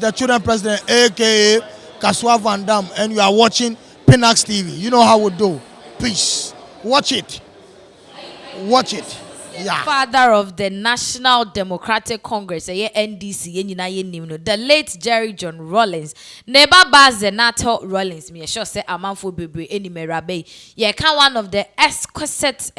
the children president, aka Kaswa Van Dam, and you are watching Pinax TV. You know how we do. Peace. Watch it. Watch it. Yeah. Father of the National Democratic Congress, NDC, the late Jerry John Rawlings, neighbor Zanetor Rawlings, me sure say amanfo bebre eni merabe. Ye can one of the exquisite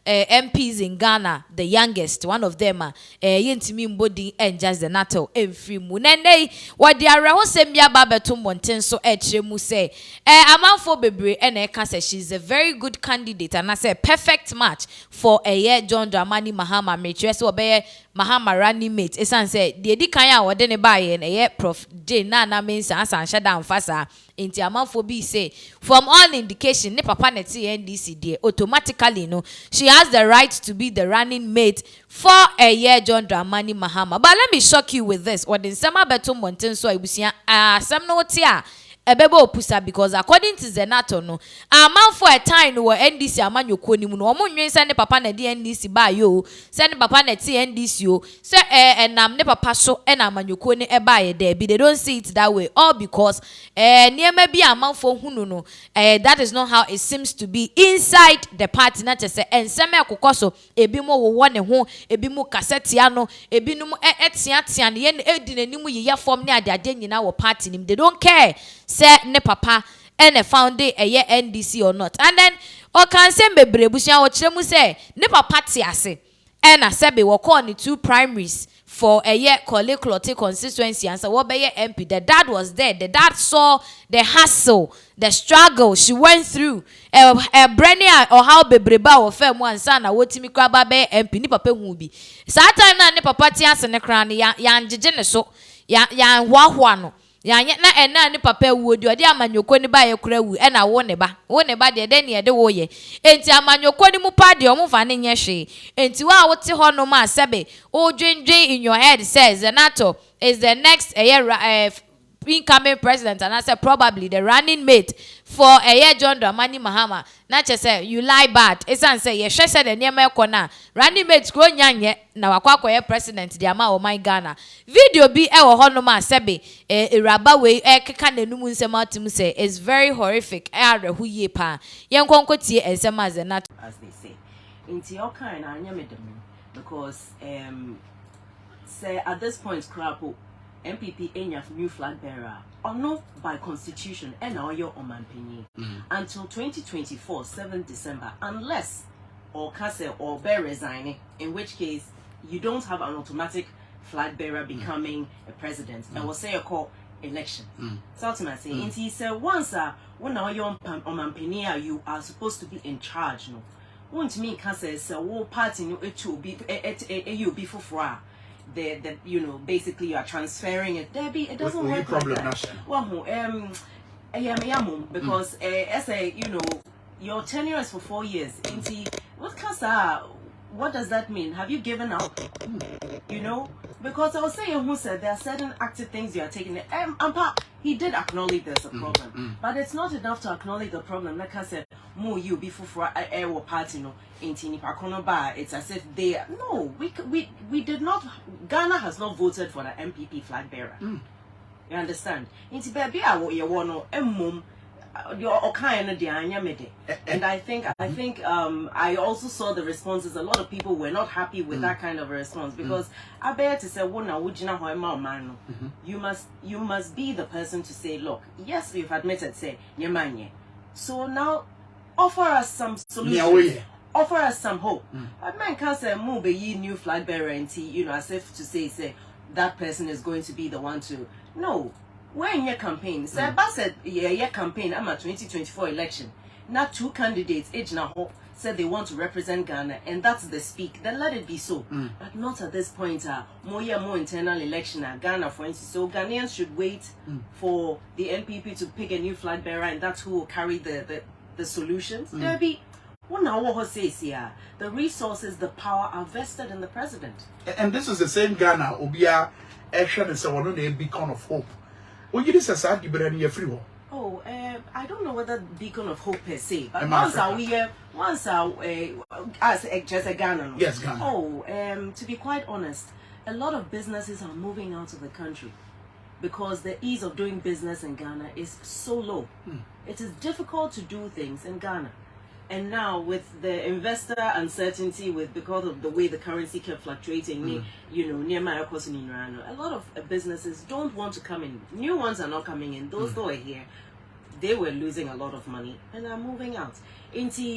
MPs in Ghana, the youngest, one of them, Yentimi Mbodi and just the NATO, and free Munene, what the Araho Sembia Babetum Montenso Echemu say, amanfo bebre and Eka says she's a very good candidate, and I say perfect match for a year John Dramani Mahama Matress or Baye Mahama running mate. Esan said, the Edikaya or Dene Baye and a year Prof. J. Nana means and shut down fasa. Inti amanfo bi say, from all indication, ne papa neti NDC de automatically no, she has the right to be the running mate for a year John Dramani Mahama. But let me shock you with this. What in Sama Beto Montenso Ibusia some no tia ebebo opusa, because according to Zanetor no, man for a time no NDC amanyo kwoni mu no omo nwen se ne papa na di NDC ba yo, se ne papa na ti NDC yo, se enam ne papa so na amanyo kwoni e ba ye there be, they don't see it that way, all because niema bi aman for hunu no, that is not how it seems to be inside the party. Na say enseme akokoso ebi mo wo ne ho, ebi mo kasetia no, ebi no etiatia ne ye edi nanimu ye form ne ade nyina wo party nim, they don't care say ne papa and founded a year NDC or not. And then o can say bebre busia o chire mu say ne papa ti ase and asebe wo call ni 2 primaries for a year Kole Klote constituency, and so what be MP. The dad was there. The dad saw the hassle, the struggle she went through. Brenia or how bebreba or fem one son, or what Timmy Kraba be MP ni papa hubi. Sa time na ne papa ti ase ne kran ya njije so ya hwa no. Ya na ne papa wuodi ode amanyoko ni ba ye kura wu e na wo ne ba de ne de wo ye enti amanyoko ni mu pa de omo fa ne nye hwe enti wa wo te ho no ma sebe o dwendwen in your head says Zanetor is the next incoming president, and I said probably the running mate for a year John Dramani Mahama. Not just say you lie bad. It's an say yes, said the near Melkona running mates grow young na wakwa president the ama o my Ghana video be honoma sebe raba we keka na numu nsema atum say is very horrific who ye pa yen konko tie ensema Zanetor, as they say into your kind anya medem, because say at this point crapo MPP enya new flag bearer or not by constitution and now your omanpini until 2024 7 December, unless or Kase or bear resigning, in which case you don't have an automatic flag bearer becoming a president. And we'll say a call election. So ultimately, he said once when now your omanpini you are supposed to be in charge. No, won't me Kase say wo party no it will be you be for the you know, basically you are transferring it. It doesn't work like that. Well, because as a you know, your tenure is for 4 years. What does that mean? Have you given up? You know, because I was saying who said there are certain active things you are taking. He did acknowledge there's a problem, but it's not enough to acknowledge the problem. Like I said, more you before for a party no in Tinipakonoba. It's as if they no, we did not. Ghana has not voted for the MPP flag bearer. You understand? Into baby, I want to and I think I also saw the responses. A lot of people were not happy with that kind of a response, because I bear to say, you must be the person to say, look, yes, we've admitted, say, so now offer us some solutions. Offer us some hope. But man can't say move a new flag bearer and see, you know, as if to say that person is going to be the one to no. When your campaign, said your campaign, I'm a 2024 election. Now 2 candidates, said they want to represent Ghana, and that's the speak. Then let it be so. But not at this point. More internal election Ghana, for instance. So Ghanaians should wait for the NPP to pick a new flag bearer, and that's who will carry the solutions. There'll be the resources, the power are vested in the president. And this is the same Ghana, Obia, Action, and so on, a beacon of hope. Oh, you just said you free. Oh, I don't know whether beacon of hope per se, but once as just a Ghana. Yes, Ghana. Oh, to be quite honest, a lot of businesses are moving out of the country because the ease of doing business in Ghana is so low. It is difficult to do things in Ghana. And now with the investor uncertainty, because of the way the currency kept fluctuating, near a lot of businesses don't want to come in. New ones are not coming in. Those that were here, they were losing a lot of money and are moving out.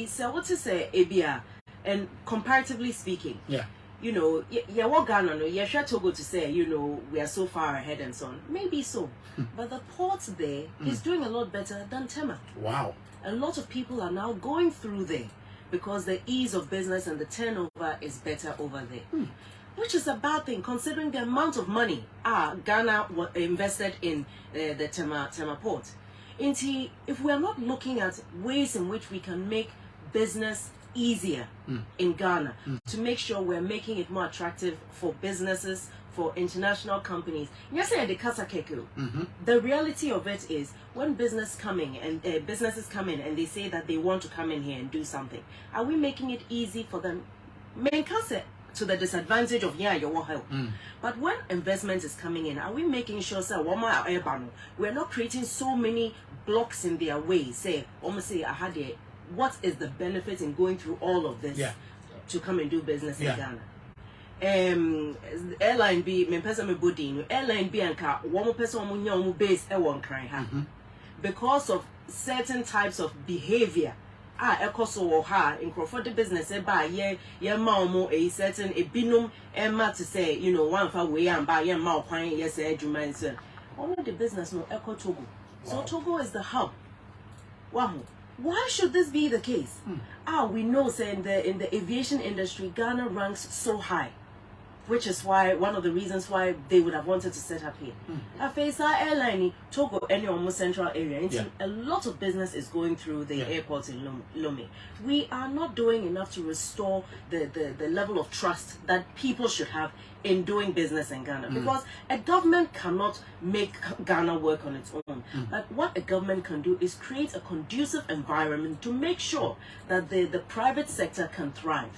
So what to say, ABR, and comparatively speaking, what Ghana, no, Togo to say, we are so far ahead and so on. Maybe so. But the port there is doing a lot better than Tema. Wow. A lot of people are now going through there because the ease of business and the turnover is better over there. Which is a bad thing considering the amount of money Ghana invested in the Tema port. If we are not looking at ways in which we can make business easier in Ghana, to make sure we're making it more attractive for businesses, for international companies. The reality of it is when businesses come in and they say that they want to come in here and do something, are we making it easy for them? To the disadvantage of your help. But when investment is coming in, are we making sure we're not creating so many blocks in their way? What is the benefit in going through all of this to come and do business in Ghana? Airline B, airline B and car, one person base because of certain types of behavior. Ekoso ha in Crawford business ye maumo a certain a binum emma to say, one far way and buy a mouth pine, yes, sir. Only the business no Echo Togo. So Togo is the hub. Wow. Why should this be the case? We know say in the aviation industry, Ghana ranks so high, which is why one of the reasons why they would have wanted to set up here. Afesa airline Togo any almost central area. A lot of business is going through the airport in Lome. We are not doing enough to restore the level of trust that people should have in doing business in Ghana, because a government cannot make Ghana work on its own. But what a government can do is create a conducive environment to make sure that the private sector can thrive.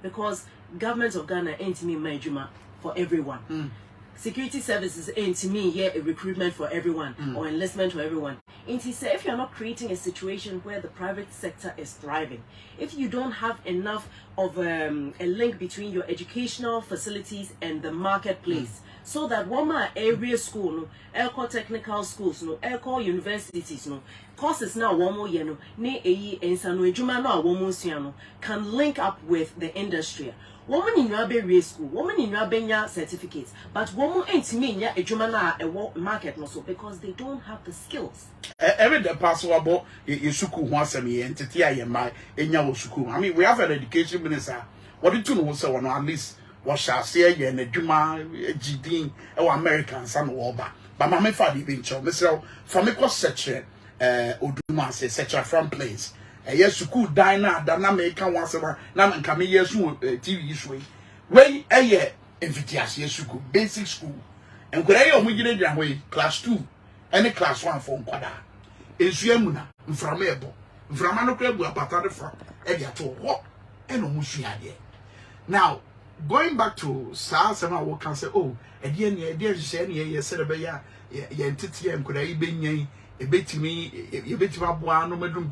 Because government of Ghana ain't to me majuma for everyone. Security services ain't to me a recruitment for everyone or enlistment for everyone. And he said, if you're not creating a situation where the private sector is thriving, if you don't have enough of a link between your educational facilities and the marketplace, so that one area school, Elco technical schools, Elco universities, courses now one more year, can link up with the industry. Woman in your area school, woman in your benya certificates, but woman ain't me a jumana a market muscle because they don't have the skills. Every the passable suku once a year entity I am my in your suku. I mean, we have an education minister. What did you know? So at least what shall say and a Juma GD or American son Walba. But my father being shown, Mr. From a cross section, Uduma says such a front place. Yes, suku diner, Dana once a man come here soon TV issue. Way a year invitation suku basic school. And where I am way class 2 and class 1 for Quada. In Suemuna, from Ebo, from Anocrab, we are part from Edia to what and Musia. Now, going back to SARS, and I will can say, oh, again, dear Shani, yes, said about ya entity and could I be a bit to me, a bit of one, no bedroom,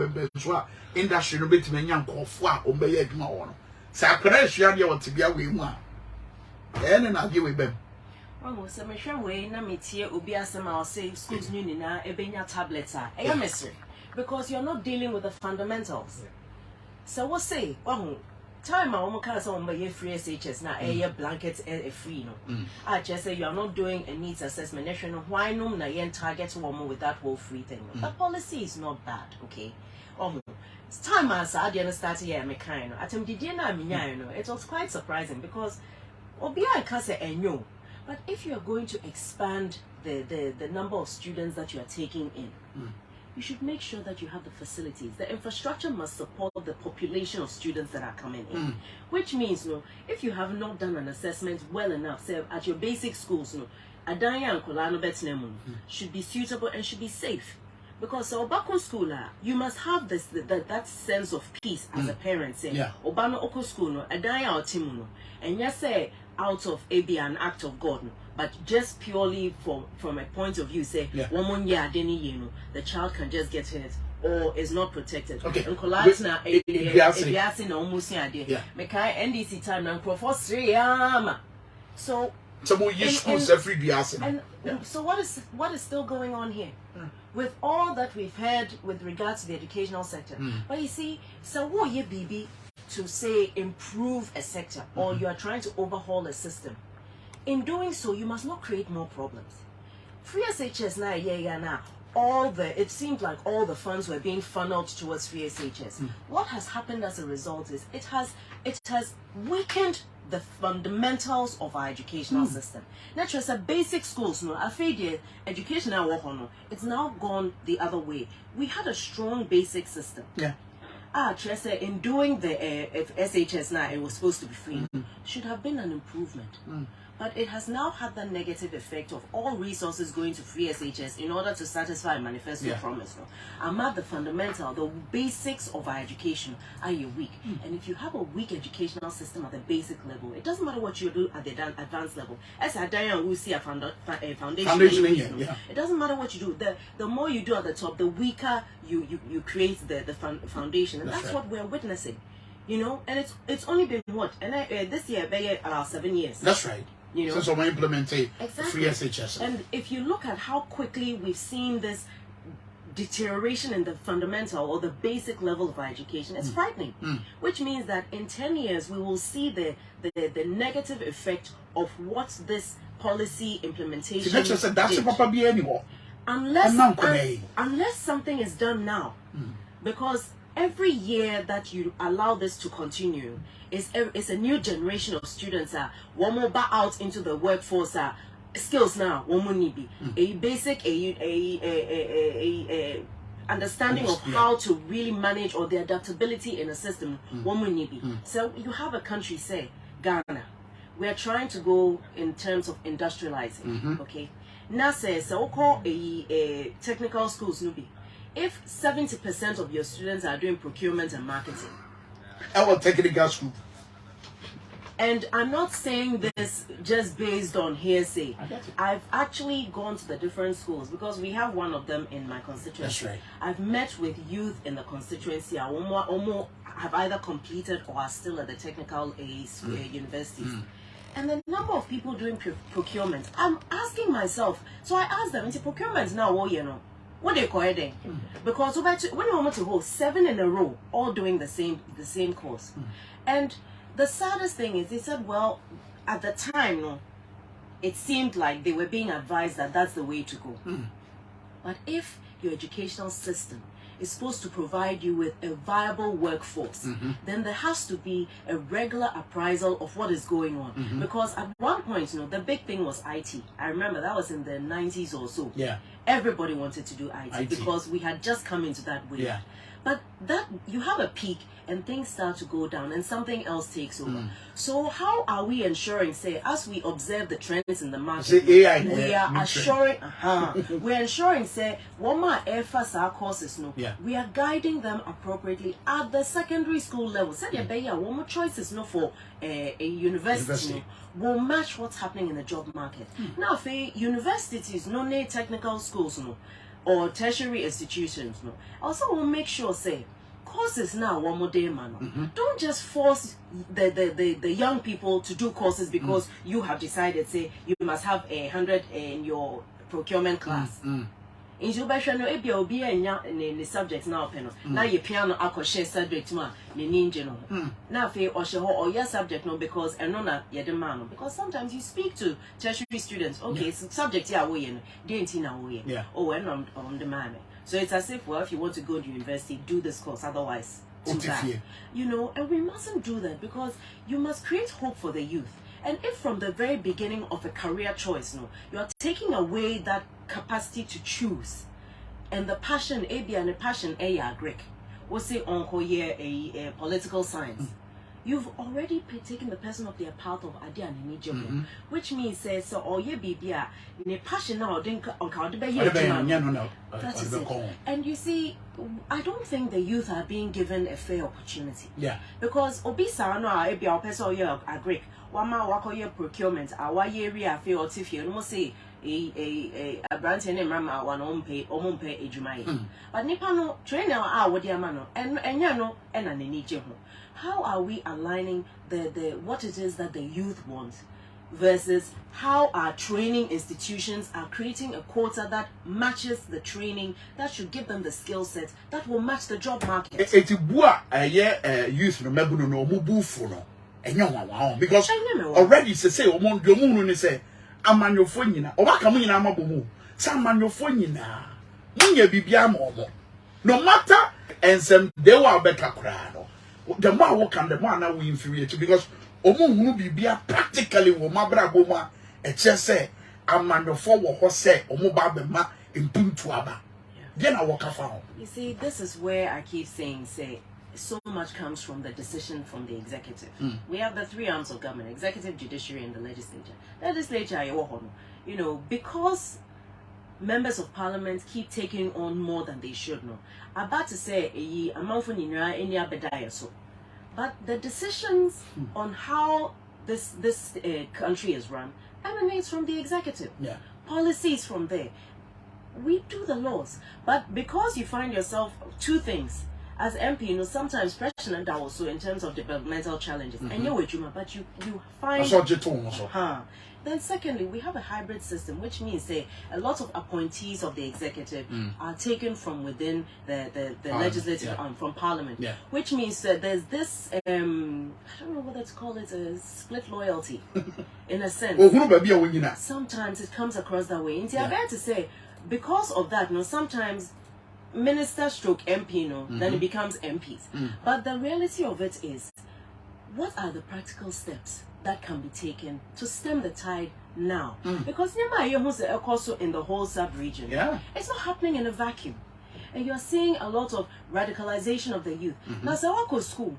industry, no bit to me, young coffee, obey it more. Sacred, you want to be away one. Then I'll give it them. Oh, so me sure way na me tie obi asem a say schools new na ebenya tablets a mystery because you're not dealing with the fundamentals. So what say time a woman can say on by free SHS na blankets free no. I just say you are not doing a needs assessment. Why no na yen target woman with that whole free thing. The policy is not bad, okay? It's time as I didn't start here me kind. Atem did na me it was quite surprising because obi I can say enyo. But if you are going to expand the number of students that you are taking in, you should make sure that you have the facilities. The infrastructure must support the population of students that are coming in. Which means, if you have not done an assessment well enough, say at your basic schools, Adanya and Kolano Betnemu should be suitable and should be safe. Because Obako school, you must have that sense of peace as a parent. Say, Obano Oko school, Adanya or Timuno, and yes, say, out of an act of God, but just purely from a point of view, say, woman, yeah, the child can just get hit or is not protected. Okay. And collapse now, if almost idea. NDC time and for 3 So we use schools every bias. And so what is still going on here? With all that we've heard with regards to the educational sector. But you see, so what you BB to say improve a sector or you are trying to overhaul a system. In doing so, you must not create more problems. Free SHS now, it seemed like all the funds were being funneled towards free SHS. What has happened as a result is it has weakened the fundamentals of our educational system. Not just a basic schools, no, educational work on it's now gone the other way. We had a strong basic system. Yeah. Tressa, in doing the SHS now, it was supposed to be free. Should have been an improvement. But it has now had the negative effect of all resources going to free SHS in order to satisfy a manifesto promise. The fundamental, the basics of our education are weak. And if you have a weak educational system at the basic level, it doesn't matter what you do at the advanced level. As I will see a foundation. It doesn't matter what you do. The more you do at the top, the weaker you create the foundation. And that's what we're witnessing. You know, and it's only been what? And this year, about 7 years. That's right. You know, since we implemented exactly. free SHS. And if you look at how quickly we've seen this deterioration in the fundamental or the basic level of our education, it's frightening. Which means that in 10 years we will see the negative effect of what this policy implementation did. Unless something is done now. Because every year that you allow this to continue is a new generation of students one more back out into the workforce skills now one more need be a basic understanding of how to really manage or the adaptability in a system one more need be. So you have a country, say Ghana, we are trying to go in terms of industrializing. Okay, now say so call a technical schools nubi. If 70% of your students are doing procurement and marketing, our technical school, and I'm not saying this just based on hearsay. I've actually gone to the different schools because we have one of them in my constituency. That's right. I've met with youth in the constituency. Almost have either completed or are still at the technical universities. And the number of people doing procurement, I'm asking myself. So I asked them, into procurement now, what they call it? Because when you want to hold 7 in a row, all doing the same course, and the saddest thing is, they said, well, at the time, it seemed like they were being advised that that's the way to go. But if your educational system is supposed to provide you with a viable workforce, then there has to be a regular appraisal of what is going on. Because at one point, the big thing was IT. I remember that was in the 90s or so. Yeah. Everybody wanted to do IT. Because we had just come into that wave. Yeah. But that you have a peak and things start to go down and something else takes over. So how are we ensuring, say, as we observe the trends in the market, we are assuring, we're ensuring, say, what my FSR courses we are guiding them appropriately at the secondary school level. Say, one more choices for a university will match what's happening in the job market. Now, for universities, technical schools, or tertiary institutions, also will make sure, say, courses now one more day, man. Don't just force the young people to do courses because you have decided, say, you must have 100 in your procurement class. In Jubasha, no, it will be a subject now, penal. Now your piano, I share subject, man, ninja. Now, for or your subject, no, because and no, you're the man. Because sometimes you speak to tertiary students, okay, so subject, yeah, we didn't way. Oh, and on the man. So it's as if, well, if you want to go to university, do this course, otherwise, and we mustn't do that because you must create hope for the youth. And if from the very beginning of a career choice, you are taking away that capacity to choose, and the passion, Greek, we'll say uncle a political science. you've already taken the person of their path of idea and which means says so or ye bibia ne passion now didn't on no. That is it. And you see, I don't think the youth are being given a fair opportunity. Yeah. Because obisa no a be our person you agree. Wama wako ye procurement our area fe or tiffy no say a branch and mama one ompe ejumai. But nipa no train our what dear mano and yano and an enije. How are we aligning the what it is that the youth want versus how our training institutions are creating a quota that matches the training that should give them the skill set that will match the job market? It's bua youth no mebuno no mubufu no enyo because already say omo no say amanyofo nyina obaka mu nyina amabomu say amanyofo nyina munya bibia ma omo no matter ensem they were better kra no the more work and the more now we inferior to because omo hunu bibia practically wo mabra boma e che say amanyofo wo ho say omo ba be ma impuntu aba then I work afa. You see, this is where I keep saying so much comes from the decision from the executive. We have the three arms of government: executive, judiciary, and the legislature. Legislature, you know, because members of parliament keep taking on more than they should know. I'm about to say but the decisions on how this country is run emanates from the executive. Yeah. Policies from there. We do the laws, but because you find yourself two things. As MP, you know, sometimes pressure and also in terms of developmental challenges. And you're with you, but you find. Then secondly, we have a hybrid system, which means a lot of appointees of the executive are taken from within the legislative arm, from parliament. Yeah. Which means there's this I don't know what to call it, a split loyalty, in a sense. Sometimes it comes across that way. And I bear to say, because of that, you know, sometimes minister stroke MP, then it becomes MPs. But the reality of it is, what are the practical steps that can be taken to stem the tide now? Because also in the whole sub-region, it's not happening in a vacuum. And you're seeing a lot of radicalization of the youth. Now, so I go school.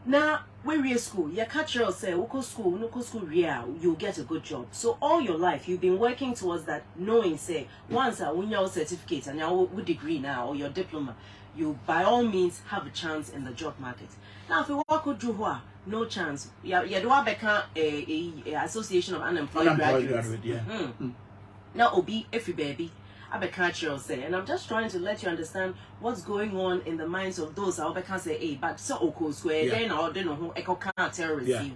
Now, when we're school, you catch your say, no school, you'll get a good job. So all your life, you've been working towards that, knowing, say, once I win your certificate and your degree now, or your diploma, you by all means have a chance in the job market. Now, if you walk with Juhua, no chance. You do have a association of unemployed graduates. Now, Obi, if you baby. And I'm just trying to let you understand what's going on in the minds of those I can say, hey, but so oko square, then or don't know who echo can't terrorist.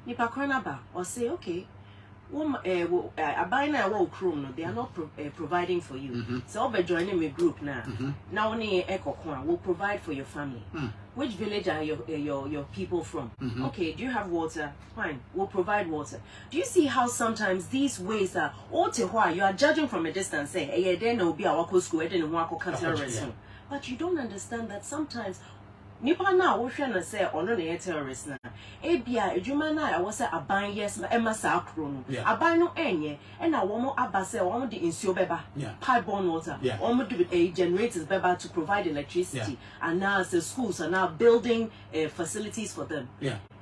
Nipa Kranaba or say, okay, a bina wall chrome, they are not providing for you. So I'll be joining me group now. Now only echo will provide for your family. Which village are your people from? Okay, do you have water? Fine, we'll provide water. Do you see how sometimes these ways are all to why you are judging from a distance, say, hey, then will be our school, then will terrorism. But you don't understand that sometimes Nipa na wo hwe na say ono na terrorist na ebia edwuma na ya wo say aban yes ema sa akro no aban no enye e na wo mo aba say wo mo de nsuo beba pipe-borne water wo mo do generators beba to provide electricity and now the schools are now building facilities for them.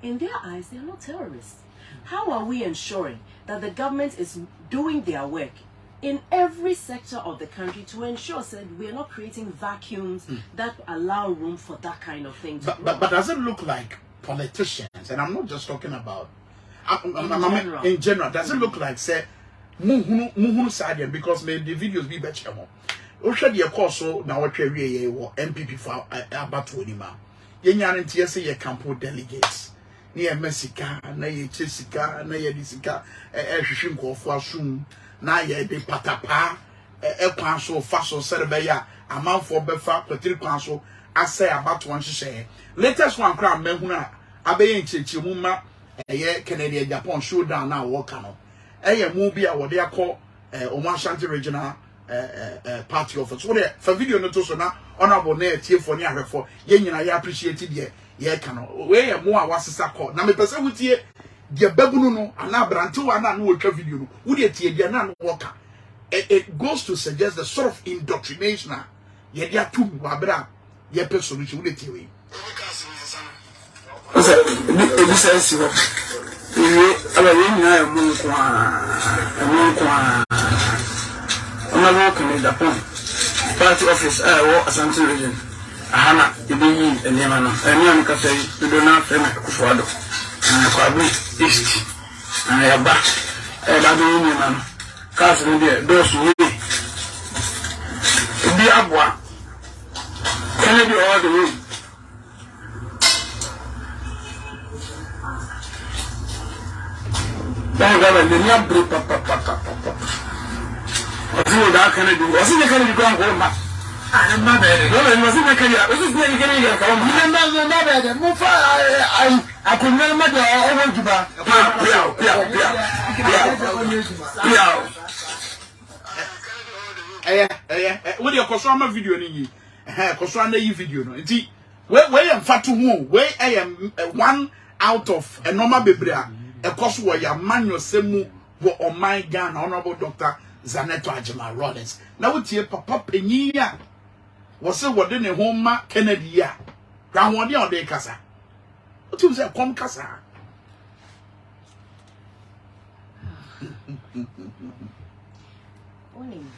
In their eyes, they are not terrorists. How are we ensuring that the government is doing their work in every sector of the country to ensure that we are not creating vacuums that allow room for that kind of thing to grow? But does it look like politicians, and I'm not just talking about in general, does it look like say muhunu side because maybe the videos be better more? Osha the course so now what we MPP for about 20 ma. Yenyan NTS ye campo delegates. Near Messica, na ye Chesica, na ye Disica, Shimko for soon. Na ye de patapa kwanso faso serebeya amount for befa petri kwanso asay about one share latest one crown mehuna abeye nchechi muma eye Canada Japan showdown na wo ka no eye mu bia wo de akọ Omashanti regional party office so the for video no to so na honorable na etie for ni ahwefo ye nyina ye appreciate de ye ka no we ye mu a wasesa kọ na me pese wutie dia babunu no ana brante wa na no twa video no wo de tie dia na no woka it goes to suggest the sort of indoctrination ye dia tum wa bra ye pe solution wo de tie we This is what you are I'm not working in the point. Party office, I work as an region. Hana, you be in Yamana, and young Cafe, you do not feel Kufuado. And I quite east. And I am back. And I do man. Castle there, those who be up one. Can you do all the way? Don't go and then you break papa. That can do. Was it can go home? I'm not bad. No, it wasn't a career. This is very good. I could never make what your Kosama video in Kosana video. Where am fat to whom? Where I am one out of a normal bebra, a cost where your man your semu were on my gun, Honorable Dr. Zanetor Rawlings. Now it's here, Papa Penia was so what in a home, Kennedy. Ya. Ground one year on the Casa. What you say, come Casa? Morning.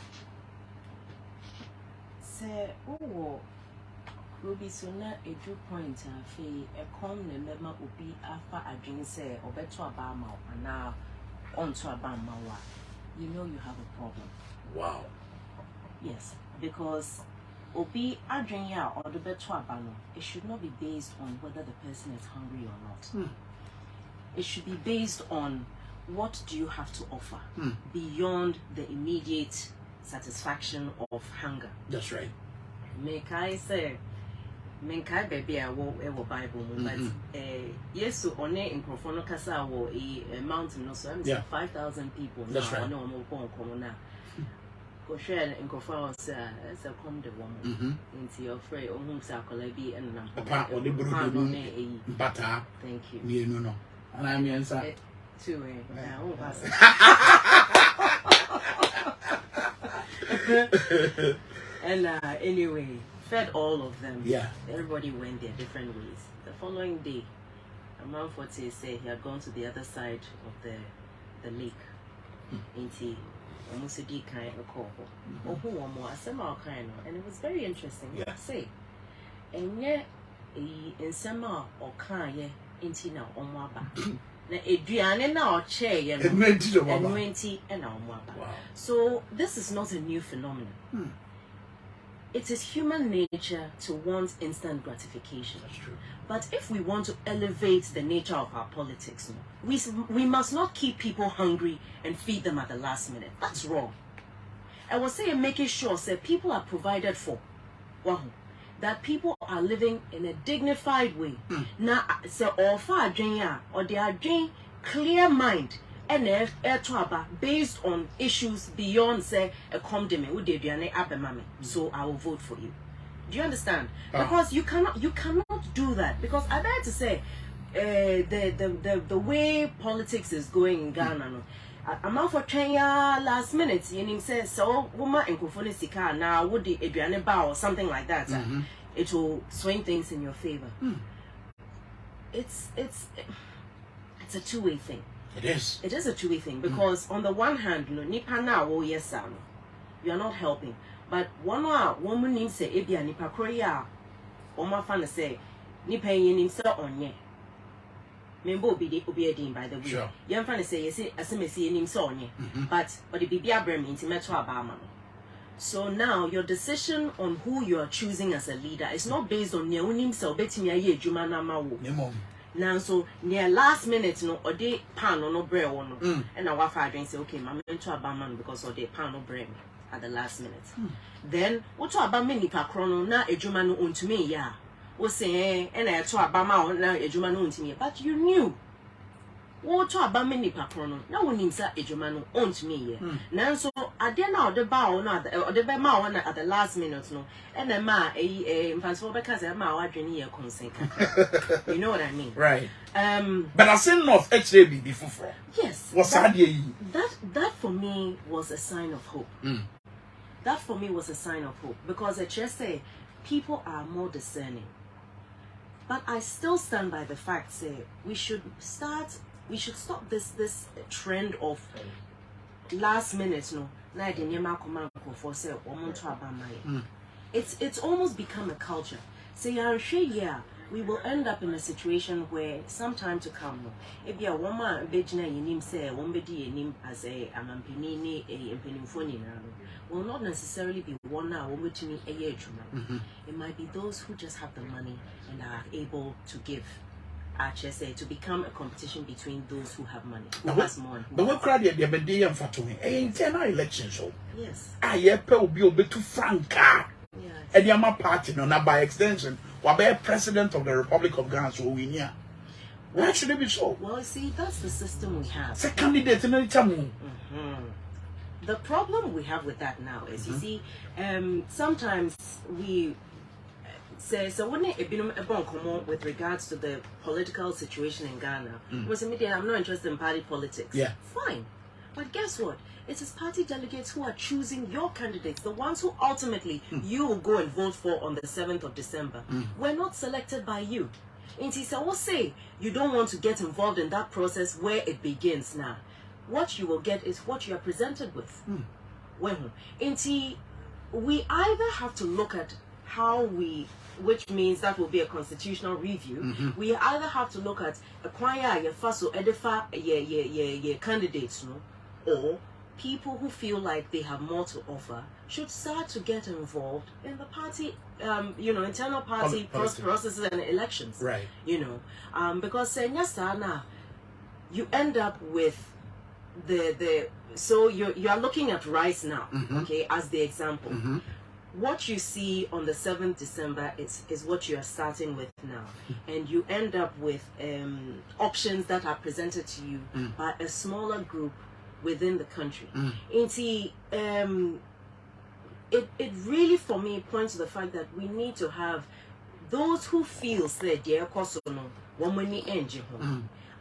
Say, oh, Ruby sooner a 2 point fee, a com the member will be after a drink, say, or better a bar mouth, and now onto a bar mouth. You know you have a problem. Wow. Yes, because Obi Adrian or the better balance, it should not be based on whether the person is hungry or not. It should be based on what do you have to offer beyond the immediate satisfaction of hunger. That's right. Make I say, Menkai baby, I will Bible, but yes, so on in Profono Casa or a mountain, no, so I'm 5,000 people. That's right. No more common now. Go share in Cofao, sir, as a come the woman into your fray or whom Sakolabi and apart or the butter. Thank you. You know, and I'm answer. Two, and anyway, fed all of them. Yeah. Everybody went their different ways. The following day, a man 40 said he had gone to the other side of the lake. Into almost a D kind of call. Or who or more, some kind of, and it was very interesting. Yeah. Say, and yet, in summer or kind, into now on Waba. Adriana now chair and 20 and our mother. So this is not a new phenomenon. It is human nature to want instant gratification. That's true. But if we want to elevate the nature of our politics, we must not keep people hungry and feed them at the last minute. That's wrong. I was saying making sure that people are provided for. Wow. That people are living in a dignified way. Now, say, or far or they are doing clear mind and based on issues beyond, say, a condiment with the so I will vote for you. Do you understand? Because you cannot do that. Because I dare to say, the way politics is going in Ghana. I'm out for Kenya last minute. You know, say so. Woman and Kofone Sika now would the Adriana Bar or something like that. It will swing things in your favor. It's a two-way thing. It is. It is a two-way thing because on the one hand, nipa na wo yes you are not helping. But one woman needs say ebia nipa kroya. Oma fan say nipa yin say onye. Membo obi edin by the way. Sure. Yan fan say yes asemesi nim say onye. But the bibia brem intimeto abama. So now your decision on who you are choosing as a leader is not based on your own self betimi aye adwuma na ma wo. Now so near last minute no or dey pan no bre wo no. And na wa fa adwen say okay ma mento abama because or dey pan no bre at the last minute. Then what to abama nipa kro no na adwuma no ontumi ya. O say and na to abama na adwuma no ontumi. But you knew what to abama nipa kro no na wonim sa adwuma no ontumi ya. Now so ade na ode ba o na ode be ma o na at the last minute no and na ma mfansfo be ka say ma wa dwene ye consent. You know what I mean? Right. But I seen of HAB before. Yes. What's that for me was a sign of hope. That for me was a sign of hope because I just say people are more discerning. But I still stand by the fact, say, we should stop this trend of last minute, no. It's almost become a culture. Say, yeah, we will end up in a situation where sometime to come, no. Ebi a woman bejina yenim say wombedi yenim as a amampini a empenifoni na will not necessarily be one now wombetini a year. It might be those who just have the money and are able to give. HSA to become a competition between those who have money. Who has more? But what crowd the Abedian Fatumi? Internal elections, so yes. Will be a bit too franca. Yes. And Yama party, no, not by extension, or by a president of the Republic of Ghana, so we near. Why should it be so? Well, see, that's the system we have. It's a candidate in the The problem we have with that now is, you see, sometimes we say, so when it been a bon comment with regards to the political situation in Ghana, was immediately, I'm not interested in party politics. Yeah. Fine. But guess what? It is party delegates who are choosing your candidates, the ones who ultimately you will go and vote for on the 7th of December. We're not selected by you. Inti, I will say you don't want to get involved in that process where it begins now. What you will get is what you are presented with. Inti, we either have to look at how we, which means that will be a constitutional review. We either have to look at acquire your faso edifa your candidates, no, or people who feel like they have more to offer should start to get involved in the party, internal party processes and elections. Right. Because now you end up with so you are looking at rice now, okay, as the example. What you see on the 7th December is what you are starting with now. And you end up with options that are presented to you by a smaller group within the country. It really, for me, points to the fact that we need to have those who feel that they are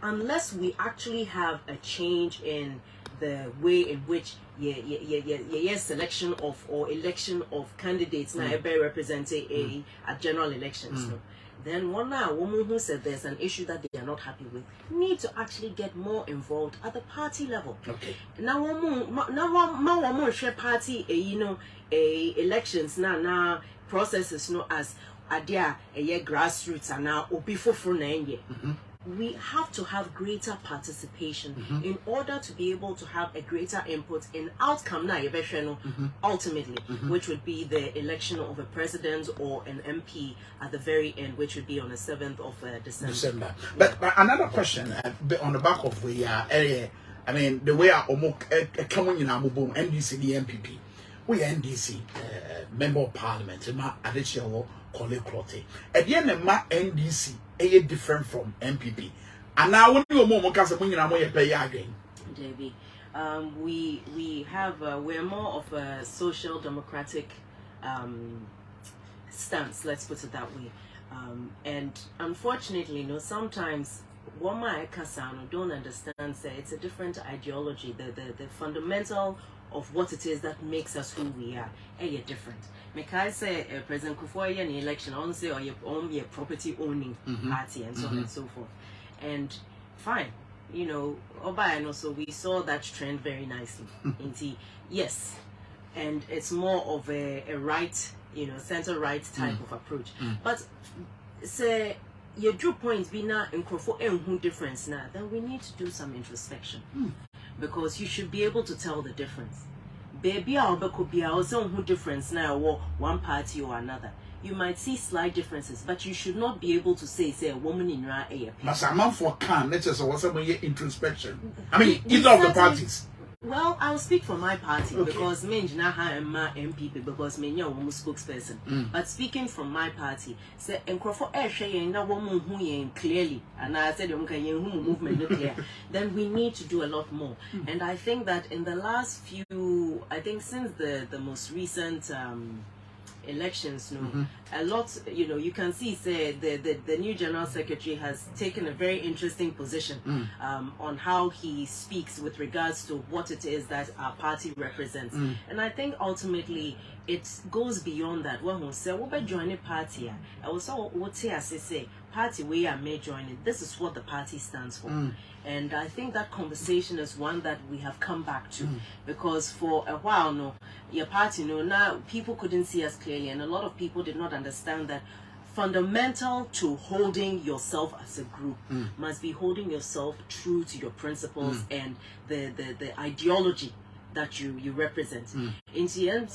unless we actually have a change in the way in which selection of or election of candidates now represented at general elections. Then one woman who said there's an issue that they are not happy with need to actually get more involved at the party level. Okay. Now one share party elections now processes as adia grassroots and now before we have to have greater participation in order to be able to have a greater input in outcome now ultimately, which would be the election of a president or an MP at the very end, which would be on the 7th of December. But another question on the back of the I mean the way I coming in our NDC the MPP, we NDC member of parliament, ma additional Kole Clotte. At the end of my NDC different from MPP. And now when you more pay again. JB, we have we're more of a social democratic stance, let's put it that way. And unfortunately, sometimes Wama Kasano don't understand say it's a different ideology. The fundamental of what it is that makes us who we are different. Mekai say President Kufuor an election on say or your property owning party and so on and so forth. And fine, so we saw that trend very nicely. Yes, and it's more of a right, center right type of approach. But say your drew points be now in Kufuor difference now, then we need to do some introspection. Because you should be able to tell the difference. Baby, could be also who difference now or one party or another. You might see slight differences, but you should not be able to say a woman in your ear. Masaman for can let's just what's introspection. I mean, either of the parties. Well, I'll speak for my party because me and my MPP because me a woman spokesperson. But speaking from my party, say enkrofo na woman who clearly, and I said movement clear. Then we need to do a lot more. And I think that in the last few, I think since the most recent elections, a lot, you can see say the new general secretary has taken a very interesting position on how he speaks with regards to what it is that our party represents. And I think ultimately it goes beyond that. One will say, "What join a party?" I also what say party we are may join it. This is what the party stands for. And I think that conversation is one that we have come back to, because for a while, no, your party, no, now people couldn't see us clearly, and a lot of people did not understand that fundamental to holding yourself as a group must be holding yourself true to your principles and the ideology that you represent. In the end,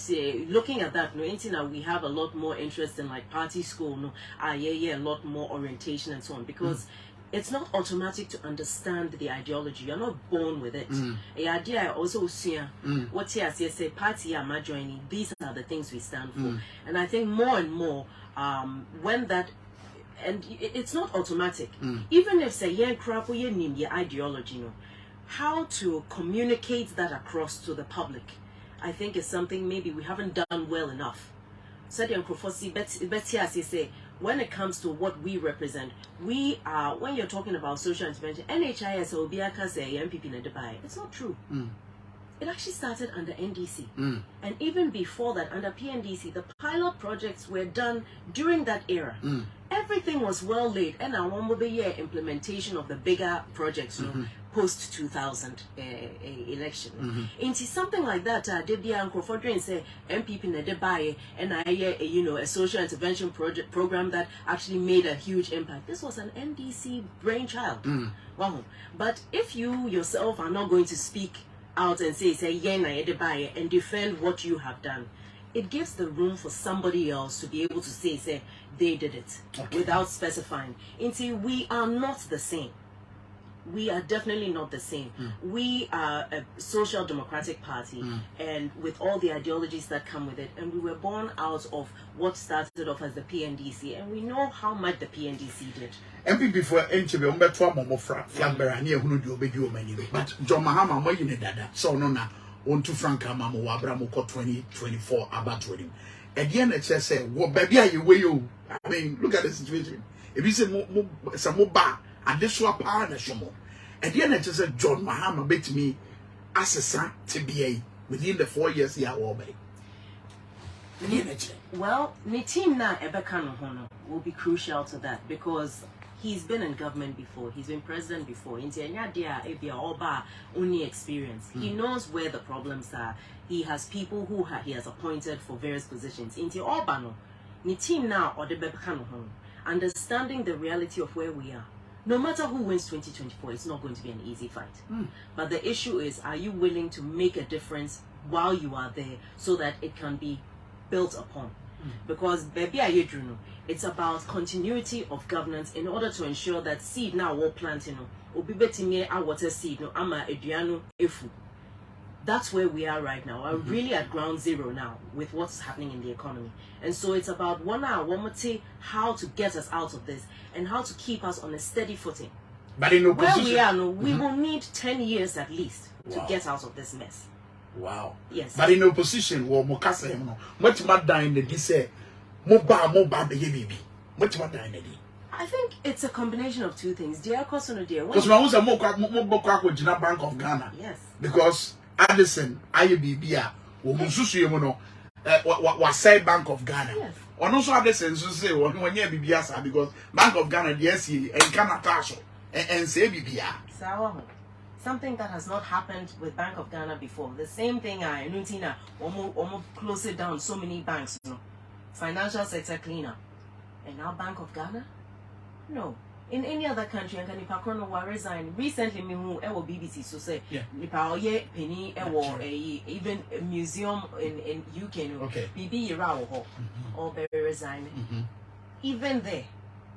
looking at that, no, we have a lot more interest in like party school, no, a lot more orientation and so on, because it's not automatic to understand the ideology. You're not born with it. A idea also see what here say party am joining. These are the things we stand for, and I think more and more when that. And it's not automatic. Even if say yeah crap or your ideology, no, how to communicate that across to the public, I think is something maybe we haven't done well enough. So the say when it comes to what we represent, we are, when you're talking about social intervention, NHIS or BIACA say MPP in Dubai. It's not true. It actually started under NDC. And even before that, under PNDC, the pilot projects were done during that era. Everything was well laid, and now one will be implementation of the bigger projects, you know, post 2000 election. Into something like that, did be Uncle Fordrin say MPP in Dubai, and a social intervention program that actually made a huge impact. This was an NDC brainchild. Wow. But if you yourself are not going to speak out and say yeah na Dubai and defend what you have done, it gives the room for somebody else to be able to say they did it without specifying. Until we are not the same. We are definitely not the same. We are a social democratic party, and with all the ideologies that come with it, and we were born out of what started off as the PNDC, and we know how much the PNDC did. MPP for NCB umbeto amomo flag bearer ne ehunu di obedi o mani be. But John Mahama mo yine dada. So no na onto Franka mamo wa abramo ko 2024 about wedding. E dia na che say wo baby aye we yo. I mean, look at the situation. If you say mo ba adesua pa na shomo. E dia na che say John Mahama betimi asesa TBA within the 4 years here wo be. Well, Nitim na Ebeka no hono will be crucial to that, because he's been in government before, he's been president before. Only experience. He knows where the problems are. He has people who he has appointed for various positions. Inti Obano, Nitim na or the Ebeka no hono, understanding the reality of where we are. No matter who wins 2024, it's not going to be an easy fight. But the issue is, are you willing to make a difference while you are there so that it can be built upon? Because baby ayedruno, it's about continuity of governance in order to ensure that seed now we're planting obi betime a water seed no ama eduano efu. That's where we are right now. We're really at ground zero now with what's happening in the economy. And so it's about one how to get us out of this and how to keep us on a steady footing. But in opposition, where we are no, we will need 10 years at least to get out of this mess. Wow. Yes. But in opposition, wo mo kasa him no. Much ma dan na di say mo ba be ye bibi. Much ma dan na di. I think it's a combination of two things. Dear Kosono dear. Because when we say mo kwa Jina Bank of Ghana. Yes. Because Addison IBB a wo mo susu ye mo no wa say Bank of Ghana. Yes. Ono so Addison so say wo nye bibi asa, because Bank of Ghana the SC and Canada so and say bibi a. Sawa. Something that has not happened with Bank of Ghana before. The same thing I Nutina almost close it down so many banks, you know. Financial sector cleanup. And now Bank of Ghana? No. In any other country, and Nipa Kono wa resign. Recently me who BBC so say Nipa oye penny even a museum in UK no. BB Yira or very resign. Even there.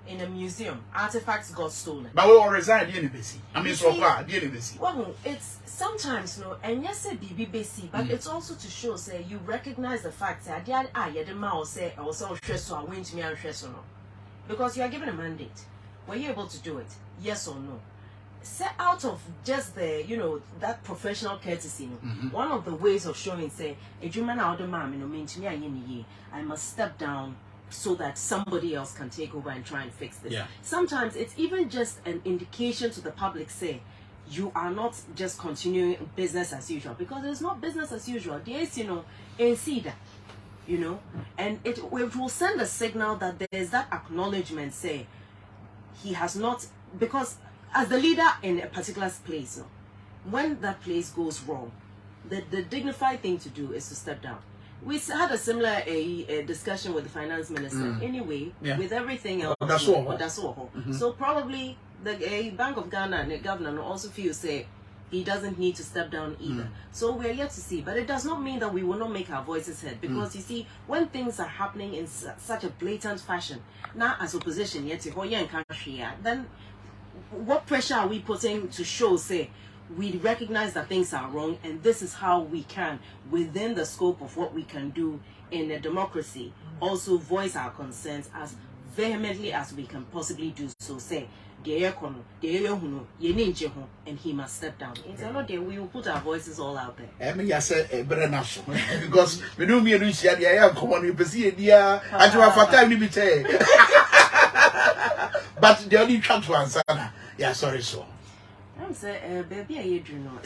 In a museum, artifacts got stolen. But we all reside in NDC. I mean, so far, the NDC. Well, it's sometimes no, and yes, say BBC, but it's also to show, say, you recognize the fact that the man say, I was so stressed, so I went to me and stressed no, because you are given a mandate. Were you able to do it? Yes or no? Set out of just the, that professional courtesy. One of the ways of showing, say, a human out of man, I must step down so that somebody else can take over and try and fix this. Sometimes it's even just an indication to the public, say, you are not just continuing business as usual, because it's not business as usual. There's, in CEDA, and it will send a signal that there's that acknowledgement, say, he has not, because as the leader in a particular place, when that place goes wrong, the dignified thing to do is to step down. We had a similar discussion with the finance minister. Anyway, with everything else, that's all. So probably the Bank of Ghana and the governor also feel say he doesn't need to step down either. So we're yet to see. But it does not mean that we will not make our voices heard. Because you see, when things are happening in such a blatant fashion, now as opposition, then what pressure are we putting to show, say, we recognize that things are wrong and this is how we can, within the scope of what we can do in a democracy, also voice our concerns as vehemently as we can possibly do so. Say, and he must step down. We will put our voices all out there. I mean, I said, because we know me and Lucia, I am common, you see, dear, I do have a time limit. But the only chance to answer, yeah, sorry, so. I'm saying, baby, I do know.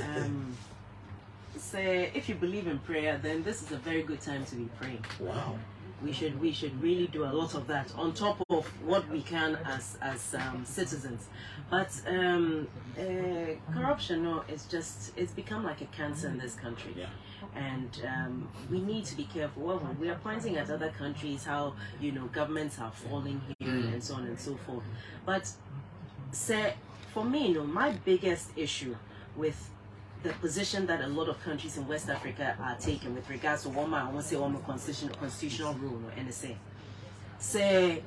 Say, if you believe in prayer, then this is a very good time to be praying. Wow. We should really do a lot of that on top of what we can as citizens. But corruption, it's become like a cancer in this country. Yeah. And we need to be careful. Well, we are pointing at other countries how governments are falling here and so on and so forth. But say, for me, my biggest issue with the position that a lot of countries in West Africa are taking with regards to constitutional rule or NSA. Say,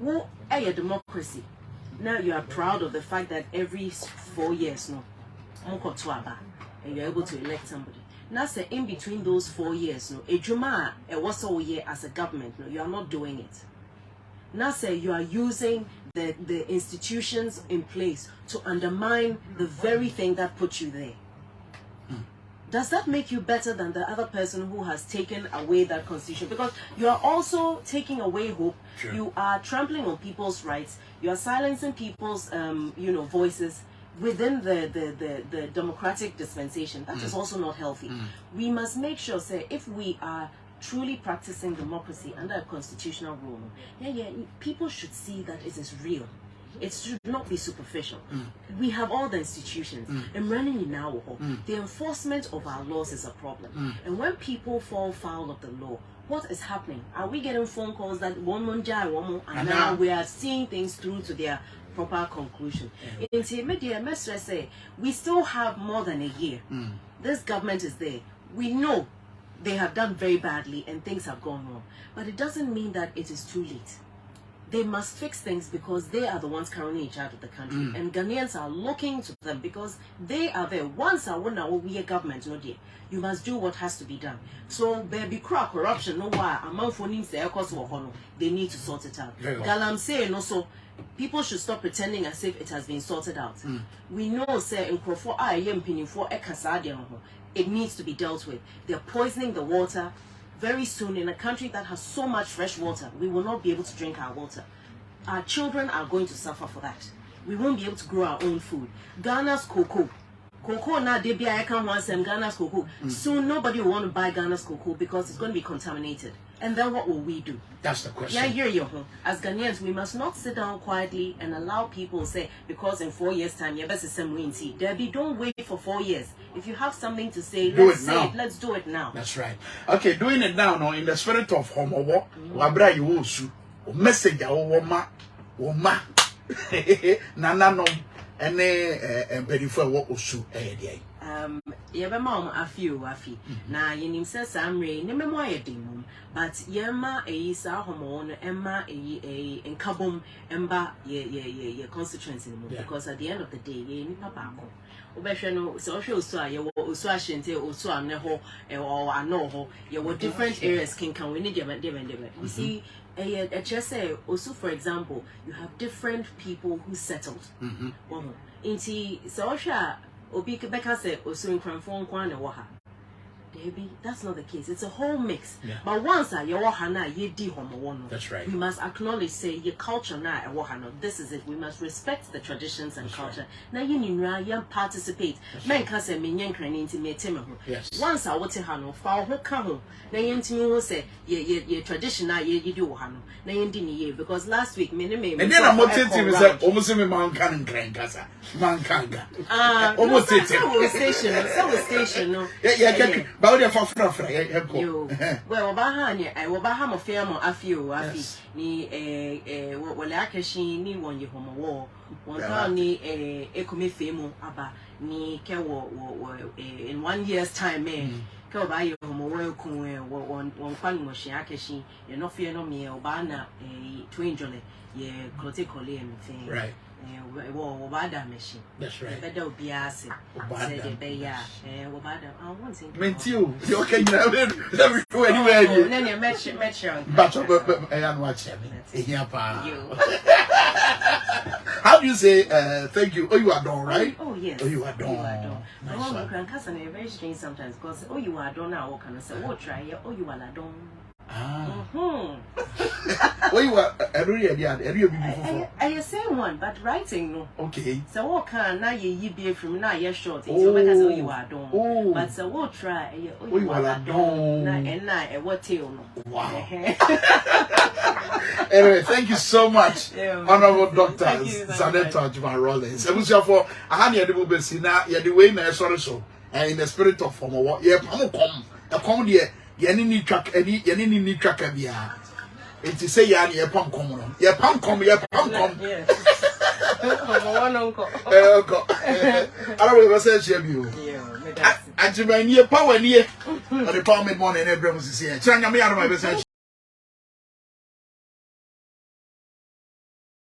who a democracy? Now you are proud of the fact that every 4 years, and you're able to elect somebody. Now say in between those 4 years, was a year as a government, you are not doing it. Now say you are using the institutions in place to undermine the very thing that put you there. Does that make you better than the other person who has taken away that constitution? Because you are also taking away hope. Sure. You are trampling on people's rights. You are silencing people's, voices within the democratic dispensation. That is also not healthy. We must make sure, say, if we are truly practicing democracy under a constitutional rule, people should see that it is real. It should not be superficial. We have all the institutions. And running in now, the enforcement of our laws is a problem. And when people fall foul of the law, what is happening? Are we getting phone calls that and now we are seeing things through to their proper conclusion? In the we still have more than a year. This government is there. We know they have done very badly and things have gone wrong. But it doesn't mean that it is too late. They must fix things because they are the ones currently in charge of the country. And Ghanaians are looking to them because they are there. Once I want to be a government, you must do what has to be done. So, baby, corruption, no why. Among phonies, they need to sort it out. Galam say, so people should stop pretending as if it has been sorted out. We know, say, in Crawford, it needs to be dealt with. They're poisoning the water. Very soon, in a country that has so much fresh water, we will not be able to drink our water. Our children are going to suffer for that. We won't be able to grow our own food. Ghana's cocoa. Cocoa now, I can't want some Ghana's cocoa. Soon, nobody will want to buy Ghana's cocoa because it's going to be contaminated. And then what will we do? That's the question. As Ghanaians, we must not sit down quietly and allow people say, because in 4 years' time, Debbie, don't wait for 4 years. If you have something to say, let's say it. Let's do it now. That's right. Okay, doing it now, in the spirit of homo, wabra you also message ma nana no and benefit what osu Yebema afi na yenim se samre ne memo ayedimum but yema sa homo emma enkabom emba ye constituency because at the end of the day ye nipa baako obehwe no so hwe osu a ye wo osu ahente osu amne ho or ano ho ye wo different areas can we need different you see osu, for example, you have different people who settled inti so hwe obi beka say osu nkranfo nkwan na wo ha Baby, that's not the case. It's a whole mix. Yeah. But once I hana ye di homo. That's right. We must acknowledge say your culture na hana. This is it. We must respect the traditions and culture. Now you participate. Men can say me intimate him. Yes. Once I wote hano, fa ho ka ho. Na yentimi say ye tradition na ye do hano. Na yendini ye because last week me and then I'm motivated with that almost me man can kasa. Man kanga. Almost station no. Yeah. But we are for well, Bahania, I will Baham of Fairmo, Afi, ni Wallakashi, ni one ye homo war, one town ni a commit famo, Abba, ni Kewo in 1 year's time, man. Go buy your homo work one fun was Shakashi, you're not fear no me, or Bana, a twin jolly, ye, Cloticoli and thing. Right. Wabada machine. That's right. Better be asked. Wabada. I want to. Meant you. You okay? Let me go anywhere. Then you met But I am watching. How do you say thank you? Oh, you are done, right? Oh, yes. Oh, you are done. My cousin is very strange sometimes because oh, you are done now. What can I say? Oh, try it. Oh, you are done. Well, you are I say one, but writing no. Okay. So what can now you be from now? You're short. So because oh you are done. But so what try? Oh you are done. And now what tail no. Wow. Anyway, thank you so much, Honorable Doctor Zanetor Rawlings. I was here for a honey and the movie. Now you're the way now. Sorry, so in the spirit of former what? Yeah, come here. Yeni ni track bia enti say ya na ye pam kom no ye pam kom yes ko ara we say share bi o ajimani e power ni e the power me morning e brem sisi e kira nyame ya no ma be say